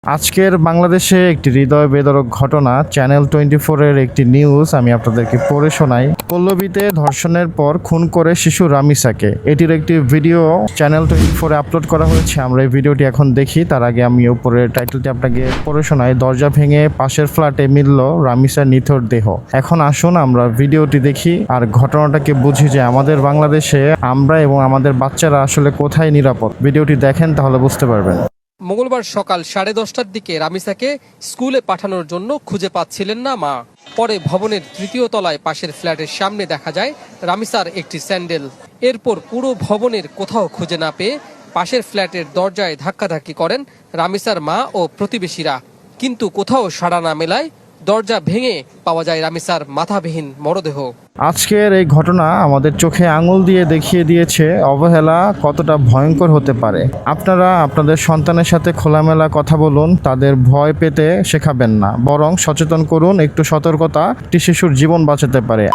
আজকের বাংলাদেশে একটি হৃদয় বেদরক ঘটনা। চ্যানেল 24-এর একটি নিউজ আমি আপনাদেরকে পড়ে শোনাই। পল্লবীতে ধর্ষণের পর খুন করে শিশু রামিসাকে, এটির একটি ভিডিও চ্যানেল 24-এ আপলোড করা হয়েছে। আমরা এই ভিডিওটি এখন দেখি। তার আগে আমি উপরের টাইটেলটি আপনাকে পড়ে শোনাই। দরজা ভেঙে পাশের ফ্ল্যাটে মিলল রামিসার নিথর দেহ। এখন আসুন আমরা ভিডিওটি দেখি আর ঘটনাটাকে বুঝি যে আমাদের বাংলাদেশে আমরা এবং আমাদের বাচ্চারা আসলে কোথায় নিরাপদ। ভিডিওটি দেখেন, তাহলে বুঝতে পারবেন। মঙ্গলবার সকাল 10:30টার দিকে রামিসাকে স্কুলে পাঠানোর জন্য খুঁজে পাচ্ছিলেন না মা। পরে ভবনের তৃতীয় তলায় পাশের ফ্ল্যাটের সামনে দেখা যায় রামিসার একটি স্যান্ডেল। এরপর পুরো ভবনের কোথাও খুঁজে না পেয়ে পাশের ফ্ল্যাটের দরজায় ধাক্কাধাক্কি করেন রামিসার মা ও প্রতিবেশীরা, কিন্তু কোথাও সাড়া না মেলায় দরজা ভেঙে পাওয়া যায় রামিসার মাথাবিহীন মরদেহ। আজকের এই ঘটনা আমাদের চোখে আঙুল দিয়ে দেখিয়ে দিয়েছে অবহেলা কতটা ভয়ঙ্কর হতে পারে। আপনারা আপনাদের সন্তানের সাথে খোলামেলা কথা বলুন, তাদের ভয় পেতে শেখাবেন না, বরং সচেতন করুন। একটু সতর্কতা একটি শিশুর জীবন বাঁচাতে পারে।